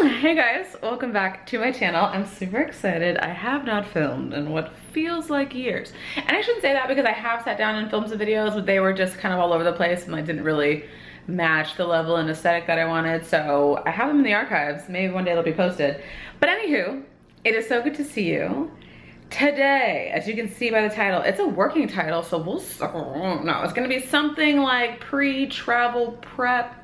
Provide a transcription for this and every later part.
Hey guys, welcome back to my channel. I'm super excited. I have not filmed in what feels like years. And I shouldn't say that because I have sat down and filmed some videos, but they were just kind of all over the place and I didn't really match the level and aesthetic that I wanted. So I have them in the archives. Maybe one day they'll be posted. But anywho, it is so good to see you. Today, as you can see by the title, it's a working title, so it's gonna be something like pre-travel prep.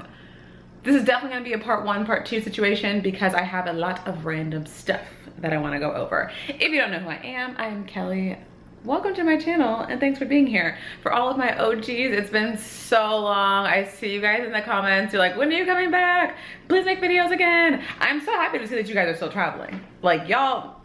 This is definitely gonna be a part one, part two situation because I have a lot of random stuff that I wanna go over. If you don't know who I am Kelly. Welcome to my channel and thanks for being here. For all of my OGs, it's been so long. I see you guys in the comments. You're like, when are you coming back? Please make videos again. I'm so happy to see that you guys are still traveling. Like y'all,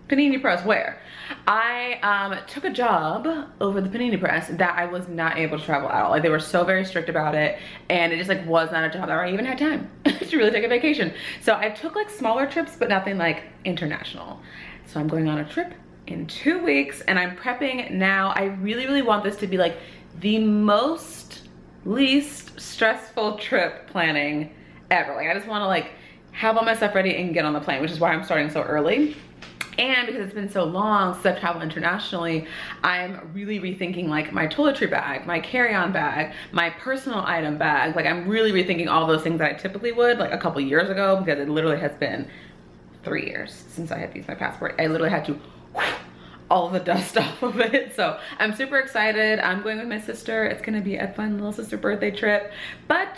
Panini Press where? I took a job over the Panini Press that I was not able to travel at all. Like they were so very strict about it and it just like was not a job that I even had time to really take a vacation. So I took like smaller trips but nothing like international. So I'm going on a trip in 2 weeks and I'm prepping now. I really want this to be like the least stressful trip planning ever. Like I just want to like have all my stuff ready and get on the plane, which is why I'm starting so early. And because it's been so long since I've traveled internationally, I'm really rethinking like my toiletry bag, my carry-on bag, my personal item bag. Like I'm really rethinking all those things that I typically would like a couple years ago because it literally has been 3 years since I had used my passport. I literally had to all the dust off of it. So I'm super excited. I'm going with my sister. It's gonna be a fun little sister birthday trip. But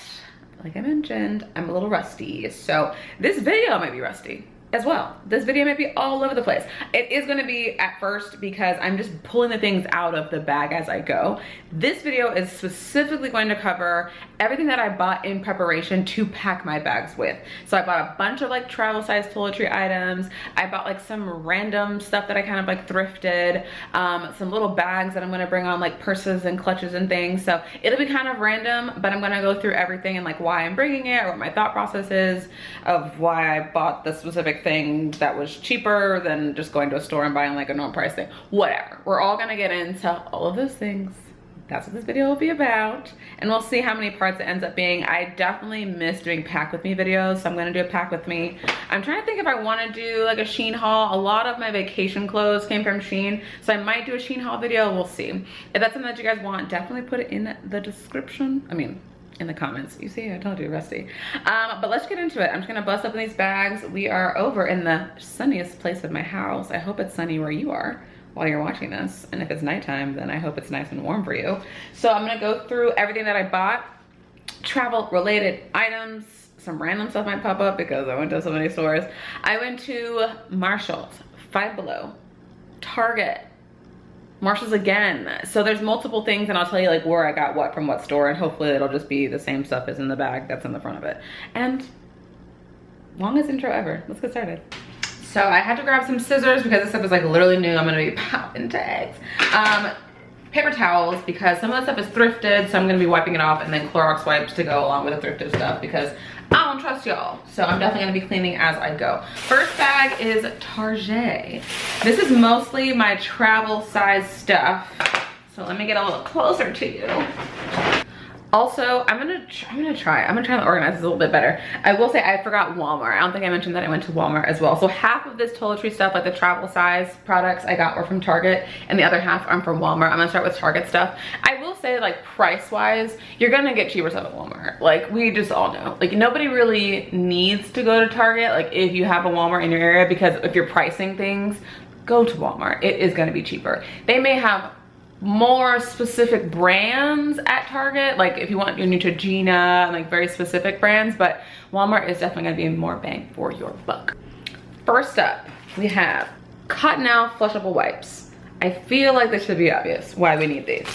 like I mentioned, I'm a little rusty. So this video might be rusty as well. This video might be all over the place. It is going to be at first because I'm just pulling the things out of the bag as I go. This video is specifically going to cover everything that I bought in preparation to pack my bags with. So I bought a bunch of like travel size toiletry items. I bought like some random stuff that I kind of like thrifted, some little bags that I'm going to bring on like purses and clutches and things. So it'll be kind of random, but I'm going to go through everything and like why I'm bringing it or what my thought process is of why I bought the specific thing that was cheaper than just going to a store and buying like a normal price thing. Whatever. We're all gonna get into all of those things. That's what this video will be about. And we'll see how many parts it ends up being. I definitely miss doing pack with me videos, so I'm gonna do a pack with me. I'm trying to think if I wanna do like a Shein haul. A lot of my vacation clothes came from Shein, so I might do a Shein haul video, we'll see. If that's something that you guys want, definitely put it in the description. I mean, in the comments. You see, I told you, rusty. But let's get into it. I'm just gonna bust open these bags. We are over in the sunniest place of my house. I hope it's sunny where you are while you're watching this. And if it's nighttime, then I hope it's nice and warm for you. So I'm gonna go through everything that I bought, travel related items. Some random stuff might pop up because I went to so many stores. I went to Marshall's, Five Below, Target, Marshall's again. So there's multiple things and I'll tell you like where I got what from what store and hopefully it'll just be the same stuff as in the bag that's in the front of it. And longest intro ever. Let's get started. So I had to grab some scissors because this stuff is like literally new. I'm gonna be popping tags. Paper towels because some of the stuff is thrifted, so I'm gonna be wiping it off, and then Clorox wipes to go along with the thrifted stuff because I don't trust y'all. So I'm definitely gonna be cleaning as I go. First bag is Target. This is mostly my travel size stuff. So let me get a little closer to you. Also, I'm gonna try to organize this a little bit better. I will say I forgot Walmart. I don't think I mentioned that I went to Walmart as well. So half of this toiletry stuff, like the travel size products I got were from Target and the other half are from Walmart. I'm gonna start with Target stuff. I will say like price wise, you're gonna get cheaper stuff at Walmart. Like we just all know, like nobody really needs to go to Target. Like if you have a Walmart in your area, because if you're pricing things, go to Walmart. It is gonna be cheaper. They may have more specific brands at Target, like if you want your Neutrogena and like very specific brands, but Walmart is definitely gonna be more bang for your buck. First up, we have Cottonelle flushable wipes. I feel like this should be obvious why we need these.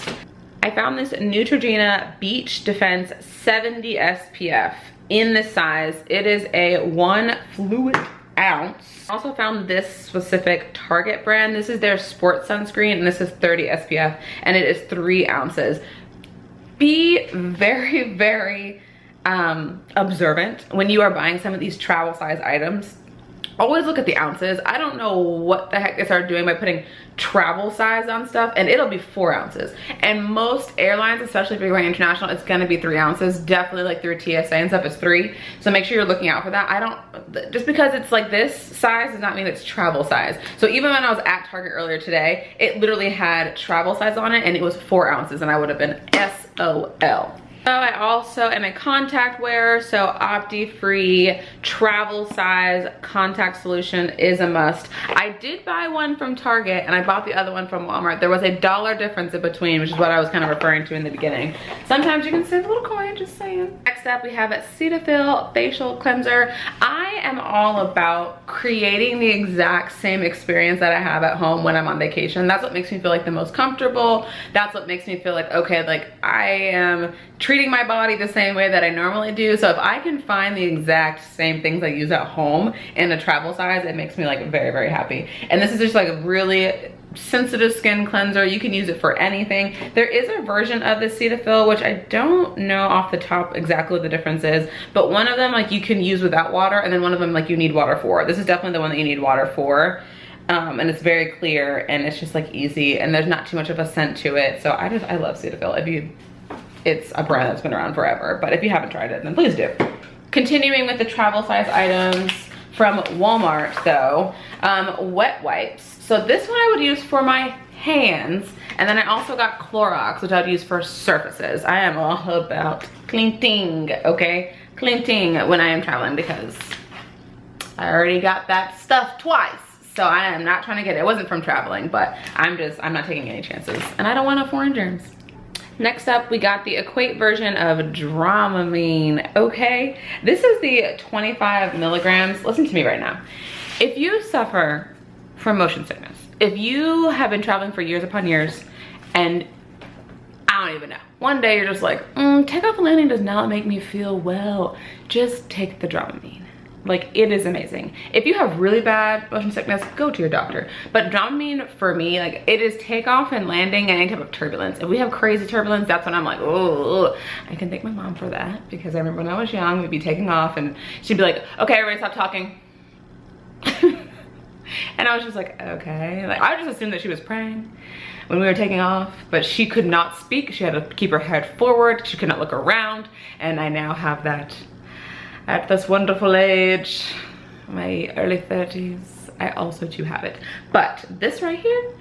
I found this Neutrogena Beach Defense 70 SPF in this size. It is a 1 fluid ounce. I also found this specific Target brand. This is their sports sunscreen and this is 30 SPF and it is 3 ounces. Be very observant when you are buying some of these travel size items. always look at the ounces. I don't know what the heck they started doing by putting travel size on stuff, and it'll be 4 ounces. And most airlines, especially if you're going international, it's gonna be 3 ounces. Definitely like through TSA and stuff, it's 3. So make sure you're looking out for that. I don't, just because it's like this size does not mean it's travel size. So even when I was at Target earlier today, it literally had travel size on it and it was 4 ounces, and I would have been SOL. So I also am a contact wearer, so Opti-Free travel size contact solution is a must. I did buy one from Target and I bought the other one from Walmart. There was a $1 difference in between, which is what I was kind of referring to in the beginning. Sometimes you can save a little coin, just saying. Next up, we have a Cetaphil facial cleanser. I am all about creating the exact same experience that I have at home when I'm on vacation. That's what makes me feel like the most comfortable. That's what makes me feel like, okay, like I am treating my body the same way that I normally do. So if I can find the exact same things I use at home in a travel size, it makes me like very, very happy. And this is just like a really sensitive skin cleanser. You can use it for anything. There is a version of the Cetaphil, which I don't know off the top exactly what the difference is, but one of them like you can use without water, and then one of them like you need water for. This is definitely the one that you need water for. And it's very clear and it's just like easy, and there's not too much of a scent to it. So I love Cetaphil. It's a brand that's been around forever, but if you haven't tried it, then please do. Continuing with the travel size items from Walmart though, wet wipes. So this one I would use for my hands, and then I also got Clorox, which I'd use for surfaces. I am all about cleaning, okay? Cleaning when I am traveling, because I already got that stuff twice. So I am not trying to get it. It wasn't from traveling, but I'm not taking any chances, and I don't want no foreign germs. Next up, we got the Equate version of Dramamine, okay? This is the 25 milligrams. Listen to me right now. If you suffer from motion sickness, if you have been traveling for years upon years, and I don't even know, one day you're just like, takeoff and landing does not make me feel well, just take the Dramamine. Like, it is amazing. If you have really bad motion sickness, go to your doctor. But Dramamine, for me, like, it is takeoff and landing and any type of turbulence. If we have crazy turbulence, that's when I'm like, oh, I can thank my mom for that, because I remember when I was young, we'd be taking off and she'd be like, okay, everybody stop talking. And I was just like, okay. Like, I just assumed that she was praying when we were taking off, but she could not speak. She had to keep her head forward. She could not look around. And I now have that at this wonderful age, my early 30s. I also too have it. But this right here,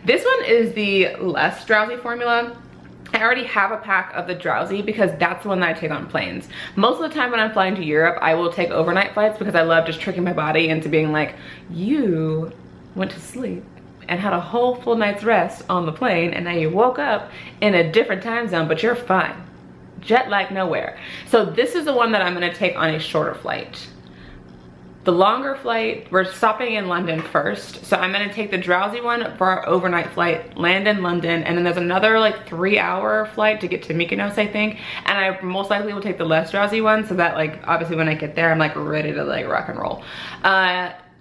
this one is the less drowsy formula. I already have a pack of the drowsy because that's the one that I take on planes. Most of the time when I'm flying to Europe, I will take overnight flights because I love just tricking my body into being like, you went to sleep and had a whole full night's rest on the plane, and now you woke up in a different time zone, but you're fine. Jet lag nowhere. So this is the one that I'm gonna take on a shorter flight. The longer flight, we're stopping in London first. So I'm gonna take the drowsy one for our overnight flight, land in London, and then there's another like 3-hour flight to get to Mykonos, I think. And I most likely will take the less drowsy one, so that like, obviously when I get there, I'm like ready to like rock and roll.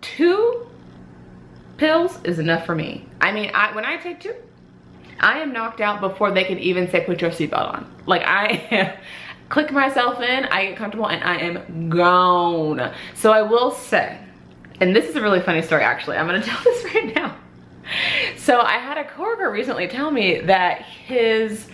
2 pills is enough for me. I mean, when I take 2, I am knocked out before they can even say put your seatbelt on. Like, I click myself in, I get comfortable, and I am gone. So I will say, and this is a really funny story actually, I'm gonna tell this right now. So I had a coworker recently tell me that his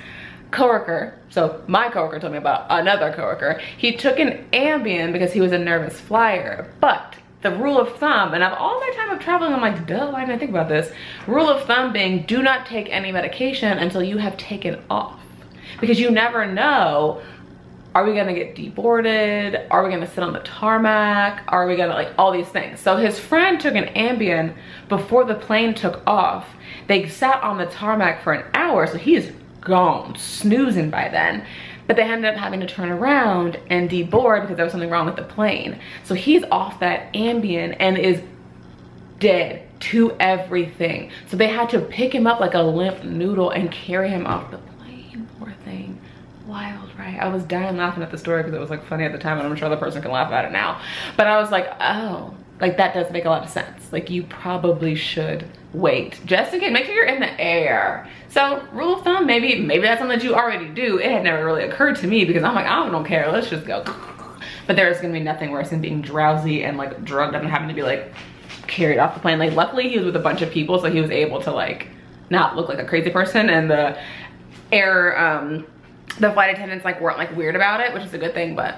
coworker, so my coworker told me about another coworker, he took an Ambien because he was a nervous flyer, but the rule of thumb, and of all my time of traveling, I'm like, duh, why didn't I think about this? Rule of thumb being, do not take any medication until you have taken off. Because you never know, are we gonna get deboarded? Are we gonna sit on the tarmac? Are we gonna, like, all these things. So his friend took an Ambien before the plane took off. They sat on the tarmac for an hour, so he's gone, snoozing by then. But they ended up having to turn around and deboard because there was something wrong with the plane. So he's off that Ambien and is dead to everything. So they had to pick him up like a limp noodle and carry him off the plane. Poor thing. Wild, right? I was dying laughing at the story because it was like funny at the time, and I'm sure the person can laugh at it now. But I was like, oh, like that does make a lot of sense. Like, you probably should wait just in case. Make sure you're in the air. So rule of thumb, maybe that's something that you already do. It had never really occurred to me because I'm like, I don't care, let's just go. but there's gonna be nothing worse than being drowsy and like drugged up and having to be like carried off the plane. Like luckily he was with a bunch of people, so he was able to like not look like a crazy person, and the flight attendants like weren't like weird about it, which is a good thing. But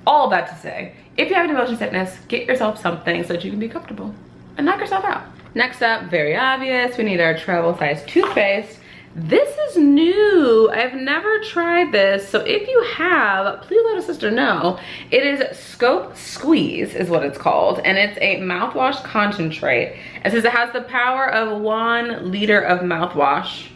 all that to say, if you have any motion sickness, get yourself something so that you can be comfortable and knock yourself out. Next up, very obvious, we need our travel size toothpaste. This is new. I've never tried this, so if you have, please let a sister know. It is Scope Squeeze is what it's called, and it's a mouthwash concentrate. It says it has the power of 1 liter of mouthwash,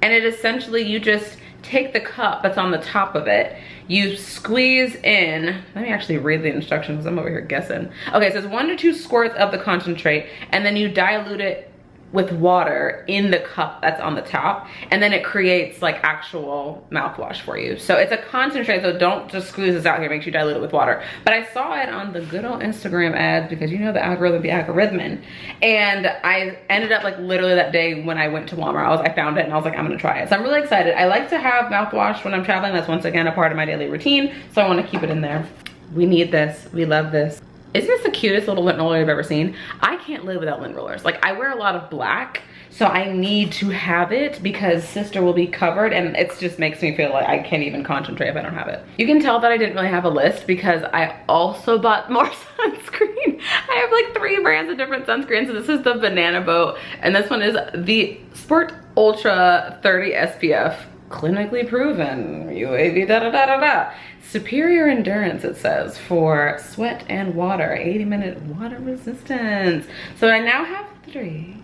and it essentially, you just take the cup that's on the top of it, you squeeze in, let me actually read the instructions, I'm over here guessing. Okay, it says 1 to 2 squirts of the concentrate, and then you dilute it with water in the cup that's on the top, and then it creates like actual mouthwash for you. So it's a concentrate, so don't just squeeze this out here, make sure you dilute it with water. But I saw it on the good old Instagram ads, because you know the algorithm be algorithming, and I ended up like literally that day when I went to Walmart, I found it and I was like, I'm gonna try it. So I'm really excited. I like to have mouthwash when I'm traveling. That's once again a part of my daily routine, so I want to keep it in there. We need this, we love this. Isn't this the cutest little lint roller I've ever seen? I can't live without lint rollers. Like, I wear a lot of black, so I need to have it because sister will be covered, and it just makes me feel like I can't even concentrate if I don't have it. You can tell that I didn't really have a list because I also bought more sunscreen. I have like 3 brands of different sunscreens. So this is the Banana Boat, and this one is the Sport Ultra 30 SPF. Clinically proven, UAV da da da da da. Superior endurance, it says, for sweat and water, 80-minute water resistance. So I now have 3.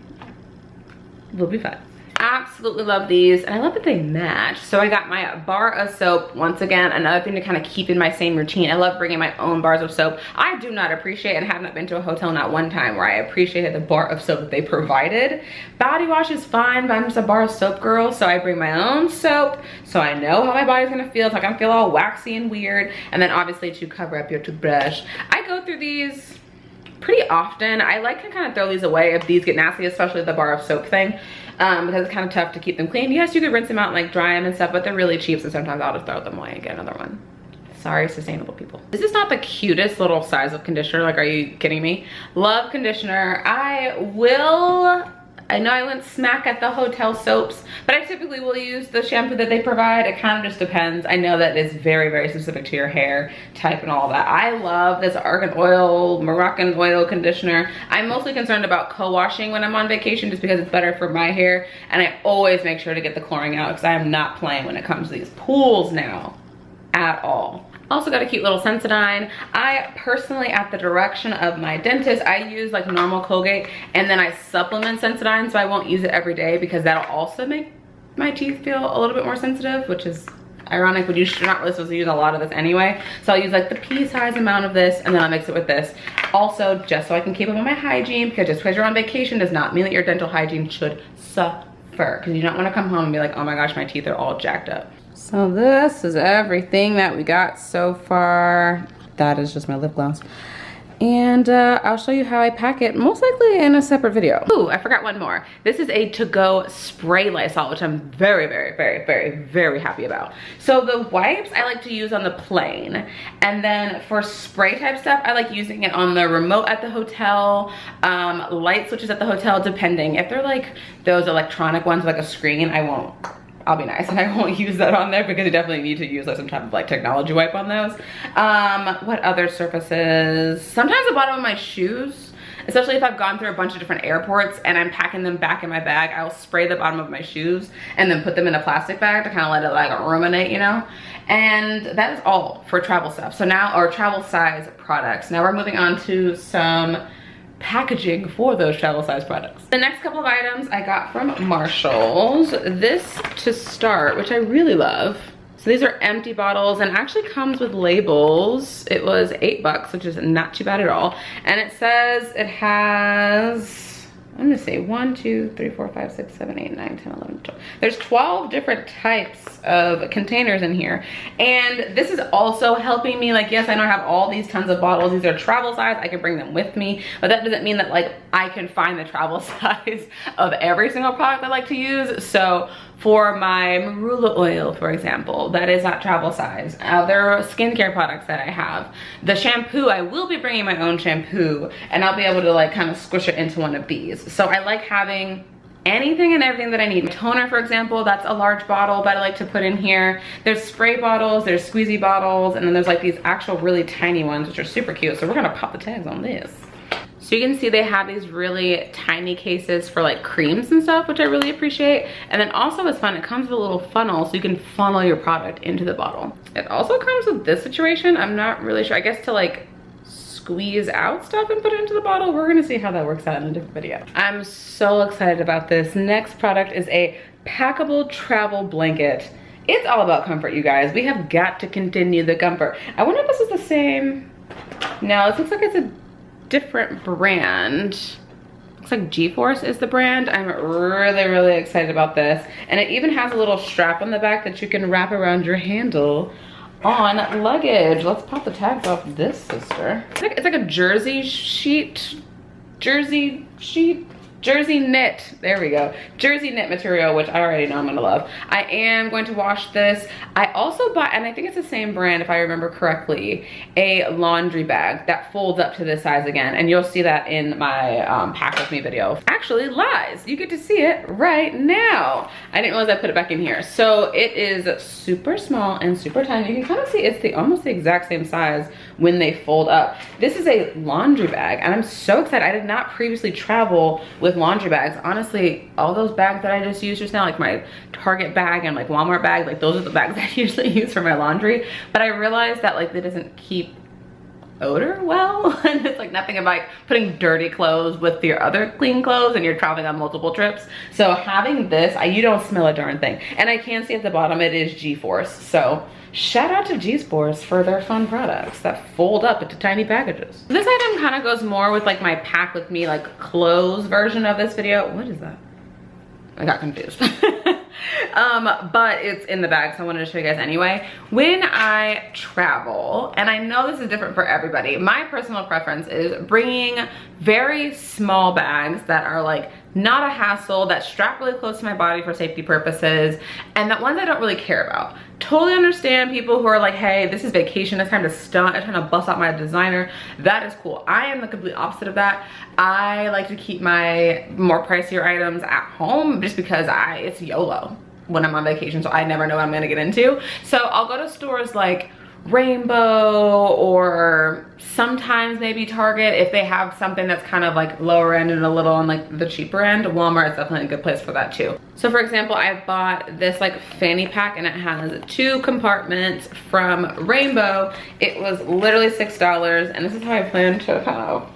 We'll be fine. Absolutely love these, and I love that they match. So I got my bar of soap. Once again, another thing to kind of keep in my same routine. I love bringing my own bars of soap. I do not appreciate, and have not been to a hotel not one time where I appreciated the bar of soap that they provided. Body wash is fine, but I'm just a bar of soap girl, so I bring my own soap so I know how my body's gonna feel. It's not gonna feel all waxy and weird. And then obviously to cover up your toothbrush. I go through these pretty often. I like to kind of throw these away if these get nasty, especially the bar of soap thing. Because it's kind of tough to keep them clean. Yes, you could rinse them out and like dry them and stuff, but they're really cheap, so sometimes I'll just throw them away and get another one. Sorry, sustainable people. This is not the cutest little size of conditioner. Like, are you kidding me? Love conditioner. I know I went smack at the hotel soaps, but I typically will use the shampoo that they provide. It kind of just depends. I know that it's very, very specific to your hair type and all that. I love this Moroccan oil conditioner. I'm mostly concerned about co-washing when I'm on vacation, just because it's better for my hair, and I always make sure to get the chlorine out because I am not playing when it comes to these pools now at all. Also got a cute little Sensodyne. I personally, at the direction of my dentist, I use like normal Colgate, and then I supplement Sensodyne, so I won't use it every day because that'll also make my teeth feel a little bit more sensitive, which is ironic, but you're not really supposed to use a lot of this anyway. So I'll use like the pea-sized amount of this, and then I'll mix it with this. Also, just so I can keep up with my hygiene, because just because you're on vacation does not mean that your dental hygiene should suffer, because you don't want to come home and be like, oh my gosh, my teeth are all jacked up. So this is everything that we got so far. That is just my lip gloss. And I'll show you how I pack it, most likely in a separate video. Ooh, I forgot one more. This is a to-go spray Lysol, which I'm very, very, very, very, very happy about. So the wipes I like to use on the plane. And then for spray type stuff, I like using it on the remote at the hotel, light switches at the hotel, depending. If they're like those electronic ones with like a screen, I'll be nice and I won't use that on there, because you definitely need to use like some type of like technology wipe on those. What other surfaces? Sometimes the bottom of my shoes, especially if I've gone through a bunch of different airports and I'm packing them back in my bag, I'll spray the bottom of my shoes and then put them in a plastic bag to kind of let it like ruminate, you know? And that is all for travel stuff. So now, or travel size products. Now we're moving on to some packaging for those travel size products. The next couple of items I got from Marshall's. This to start, which I really love. So these are empty bottles and actually comes with labels. It was $8, which is not too bad at all. And it says it has, I'm gonna say 1, 2, 3, 4, 5, 6, 7, 8, 9, 10, 11, 12. There's 12 different types of containers in here. And this is also helping me, like, yes, I know I have all these tons of bottles. These are travel size, I can bring them with me, but that doesn't mean that like I can find the travel size of every single product I like to use. So for my marula oil, for example, that is at travel size. Other skincare products that I have. The shampoo, I will be bringing my own shampoo, and I'll be able to like kind of squish it into one of these. So I like having anything and everything that I need. Toner, for example, that's a large bottle that I like to put in here. There's spray bottles, there's squeezy bottles, and then there's like these actual really tiny ones, which are super cute. So we're gonna pop the tags on this. So you can see they have these really tiny cases for like creams and stuff, which I really appreciate. And then also it's fun, it comes with a little funnel so you can funnel your product into the bottle. It also comes with this situation, I'm not really sure, I guess to like squeeze out stuff and put it into the bottle. We're gonna see how that works out in a different video. I'm so excited about this. Next product is a packable travel blanket. It's all about comfort, you guys. We have got to continue the comfort. I wonder if this is the same. No, this looks like it's a different brand. Looks like G-Force is the brand. I'm really excited about this. And it even has a little strap on the back that you can wrap around your handle on luggage. Let's pop the tags off this sister. It's like a jersey knit, there we go. Jersey knit material, which I already know I'm gonna love. I am going to wash this. I also bought, and I think it's the same brand if I remember correctly, a laundry bag that folds up to this size again. And you'll see that in my pack with me video. Actually, lies, you get to see it right now. I didn't realize I put it back in here. So it is super small and super tiny. You can kind of see it's almost the exact same size when they fold up. This is a laundry bag and I'm so excited. I did not previously travel with laundry bags. Honestly, all those bags that I just used just now, like my Target bag and like Walmart bag, like those are the bags I usually use for my laundry. But I realized that like it doesn't keep odor well, and it's like nothing about like putting dirty clothes with your other clean clothes and you're traveling on multiple trips. So having this, you don't smell a darn thing. And I can see at the bottom it is G-Force. So shout out to G-Force for their fun products that fold up into tiny packages. This item kind of goes more with like my pack with me like clothes version of this video. What is that? I got confused. But it's in the bag, so I wanted to show you guys anyway. When I travel, and I know this is different for everybody, my personal preference is bringing very small bags that are like not a hassle, that strap really close to my body for safety purposes, and that ones I don't really care about. Totally understand people who are like, hey, this is vacation, it's time to stunt, I'm trying to bust out my designer. That is cool. I am the complete opposite of that. I like to keep my more pricier items at home just because it's YOLO when I'm on vacation, so I never know what I'm gonna get into. So I'll go to stores like Rainbow or sometimes maybe Target if they have something that's kind of like lower end and a little on like the cheaper end. Walmart is definitely a good place for that too. So for example, I bought this like fanny pack and it has 2 compartments from Rainbow. It was literally $6 and this is how I plan to kind of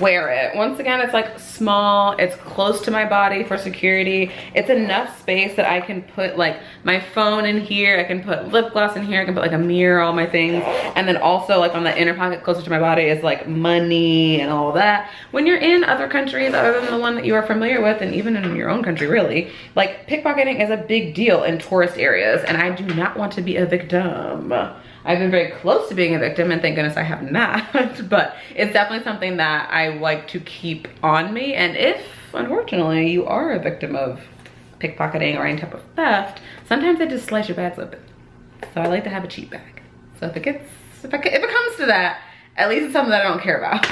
wear it. Once again, it's like small, it's close to my body for security. It's enough space that I can put like my phone in here, I can put lip gloss in here, I can put like a mirror, all my things. And then also like on the inner pocket closer to my body is like money and all that. When you're in other countries other than the one that you are familiar with, and even in your own country really, like pickpocketing is a big deal in tourist areas and I do not want to be a victim. I've been very close to being a victim and thank goodness I have not, but it's definitely something that I like to keep on me. And if, unfortunately, you are a victim of pickpocketing or any type of theft, sometimes they just slice your bags open. So I like to have a cheap bag. So if it comes to that, at least it's something that I don't care about.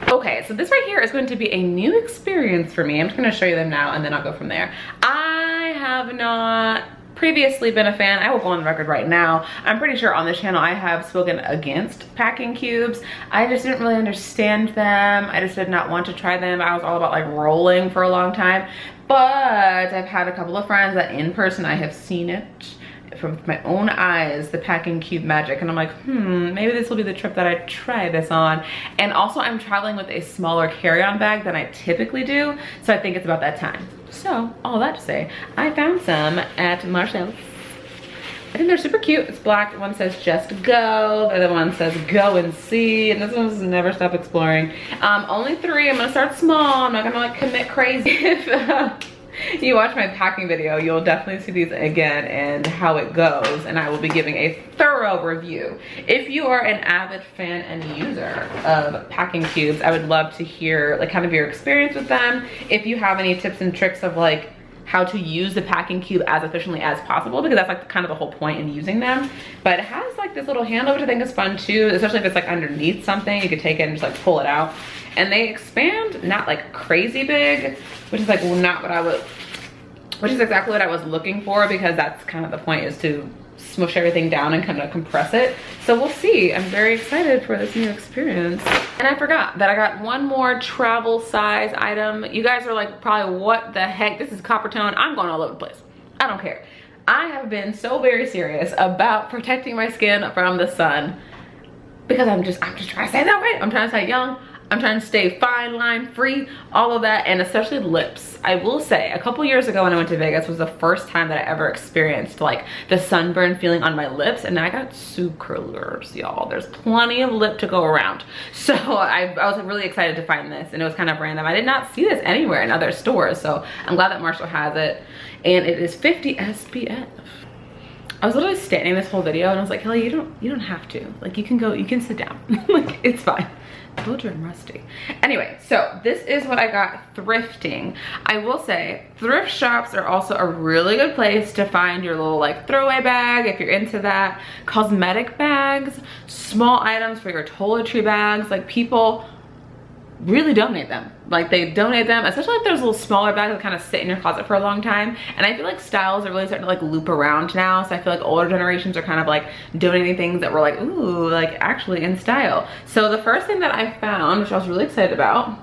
Okay, so this right here is going to be a new experience for me. I'm just gonna show you them now and then I'll go from there. I have not previously been a fan. I will go on the record right now. I'm pretty sure on this channel I have spoken against packing cubes. I just didn't really understand them. I just did not want to try them. I was all about like rolling for a long time. But I've had a couple of friends that in person I have seen it from my own eyes, the packing cube magic, and I'm like, maybe this will be the trip that I try this on. And also I'm traveling with a smaller carry-on bag than I typically do, so I think it's about that time. So all that to say, I found some at Marshall's. I think they're super cute. It's black. One says just go, the other one says go and see, and this one says never stop exploring. Only 3. I'm gonna start small. I'm not gonna like commit crazy. If you watch my packing video, you'll definitely see these again and how it goes, and I will be giving a thorough review. If you are an avid fan and user of packing cubes, I would love to hear like kind of your experience with them. If you have any tips and tricks of like how to use the packing cube as efficiently as possible, because that's like kind of the whole point in using them. But it has like this little handle, which I think is fun too, especially if it's like underneath something. You could take it and just like pull it out. And they expand, not like crazy big, which is like not what I would, which is exactly what I was looking for, because that's kind of the point, is to smush everything down and kind of compress it. So we'll see. I'm very excited for this new experience. And I forgot that I got one more travel size item. You guys are like probably, what the heck? This is copper tone. I'm going all over the place. I don't care. I have been so very serious about protecting my skin from the sun, because I'm just trying to stay that way. I'm trying to stay young. I'm trying to stay fine line free, all of that, and especially lips. I will say, a couple years ago when I went to Vegas was the first time that I ever experienced like the sunburn feeling on my lips, and I got sucralures, y'all. There's plenty of lip to go around. So I was really excited to find this, and it was kind of random. I did not see this anywhere in other stores, so I'm glad that Marshall has it, and it is 50 SPF. I was literally standing this whole video and I was like, Kelly, you don't have to. Like, you can sit down. Like, it's fine. Told you I'm rusty. Anyway, so this is what I got thrifting. I will say, thrift shops are also a really good place to find your little like throwaway bag if you're into that. Cosmetic bags, small items for your toiletry bags. Like, people really donate them. Like, they donate them, especially if there's little smaller bags that kind of sit in your closet for a long time. And I feel like styles are really starting to like loop around now. So I feel like older generations are kind of like donating things that were like, ooh, like actually in style. So the first thing that I found, which I was really excited about,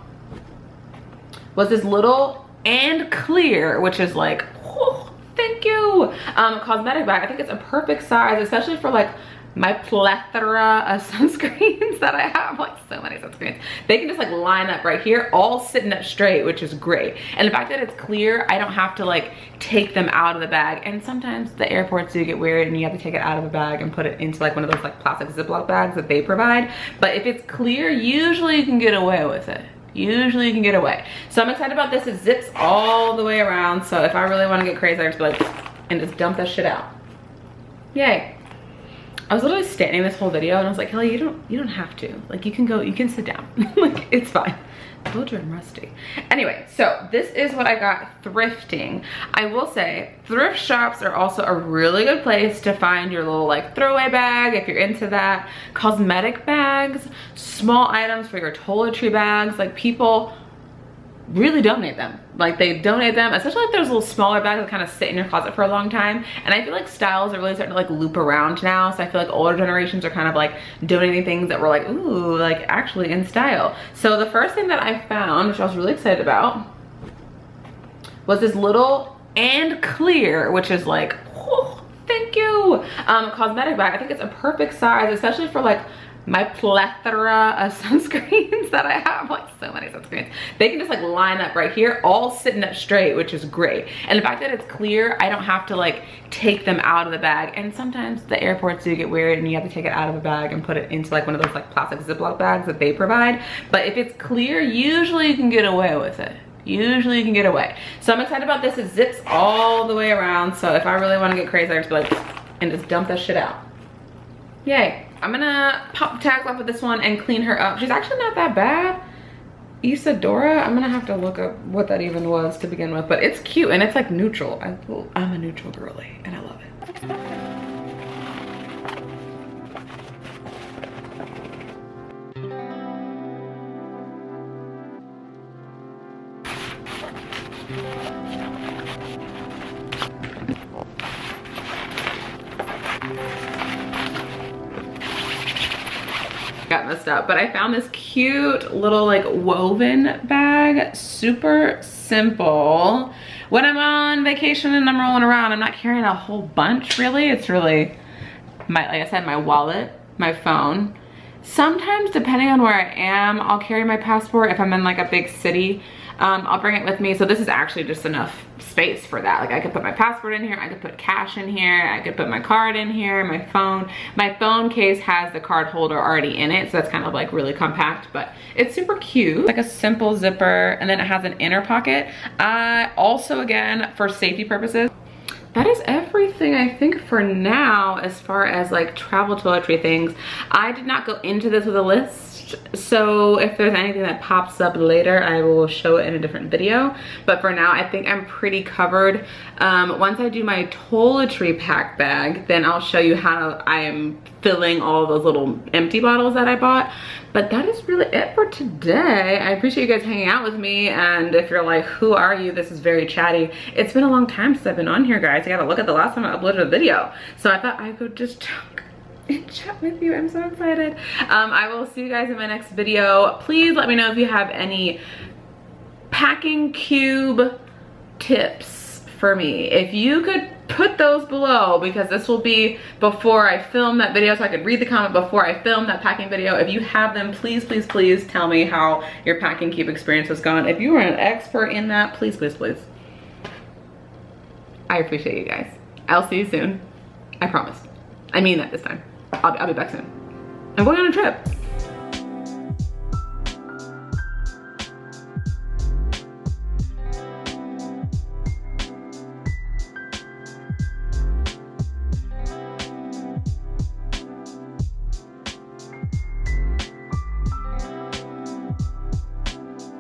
was this little and clear, which is like, oh, thank you, cosmetic bag. I think it's a perfect size, especially for like my plethora of sunscreens that I have, like so many sunscreens. They can just like line up right here, all sitting up straight, which is great. And the fact that it's clear, I don't have to like take them out of the bag. And sometimes the airports do get weird and you have to take it out of a bag and put it into like one of those like plastic Ziploc bags that they provide. But if it's clear, usually you can get away with it. Usually you can get away. So I'm excited about this. It zips all the way around. So if I really want to get crazy, I just be like, and just dump that shit out. Yay. I was literally standing this whole video and I was like, Kelly, you don't have to. Like, you can sit down. Like, it's fine. Told you I'm rusty. Anyway, so this is what I got thrifting. I will say, thrift shops are also a really good place to find your little like throwaway bag if you're into that. Cosmetic bags, small items for your toiletry bags. Like, people really donate them. Like, they donate them, especially if there's little smaller bags that kind of sit in your closet for a long time. And I feel like styles are really starting to like loop around now. So I feel like older generations are kind of like donating things that were like, ooh, like actually in style. So the first thing that I found, which I was really excited about, was this little and clear, which is like, oh, thank you, cosmetic bag. I think it's a perfect size, especially for like my plethora of sunscreens that I have, like so many sunscreens. They can just like line up right here, all sitting up straight, which is great. And the fact that it's clear, I don't have to like take them out of the bag. And sometimes the airports do get weird and you have to take it out of a bag and put it into like one of those like plastic Ziploc bags that they provide. But if it's clear, usually you can get away with it. Usually you can get away. So I'm excited about this. It zips all the way around. So if I really want to get crazy, I just be like, and just dump that shit out. Yay. I'm gonna pop the tags off of this one and clean her up. She's actually not that bad. Isadora, I'm gonna have to look up what that even was to begin with, but it's cute and it's like neutral. I'm a neutral girly and I love it. Got messed up, but I found this cute little like woven bag, super simple. When I'm on vacation and I'm rolling around, I'm not carrying a whole bunch really. It's really my, like I said, my wallet, my phone. Sometimes depending on where I am, I'll carry my passport. If I'm in like a big city, I'll bring it with me. So this is actually just enough space for that. Like, I could put my passport in here, I could put cash in here, I could put my card in here, my phone. My phone case has the card holder already in it, so that's kind of like really compact, but it's super cute. Like a simple zipper, and then it has an inner pocket. Also, again, for safety purposes, that is everything I think for now as far as like travel toiletry things. I did not go into this with a list, so if there's anything that pops up later, I will show it in a different video. But for now, I think I'm pretty covered. Once I do my toiletry pack bag, then I'll show you how I am filling all those little empty bottles that I bought. But that is really it for today. I appreciate you guys hanging out with me, and if you're like, who are you? This is very chatty. It's been a long time since I've been on here, guys. I gotta look at the last time I uploaded a video. So I thought I could just talk and chat with you. I'm so excited. I will see you guys in my next video. Please let me know if you have any packing cube tips for me. If you could put those below, because this will be before I film that video, so I could read the comment before I film that packing video. If you have them, please, please, please tell me how your packing cube experience has gone. If you are an expert in that, please, please, please. I appreciate you guys. I'll see you soon. I promise. I mean that this time. I'll be back soon. I'm going on a trip.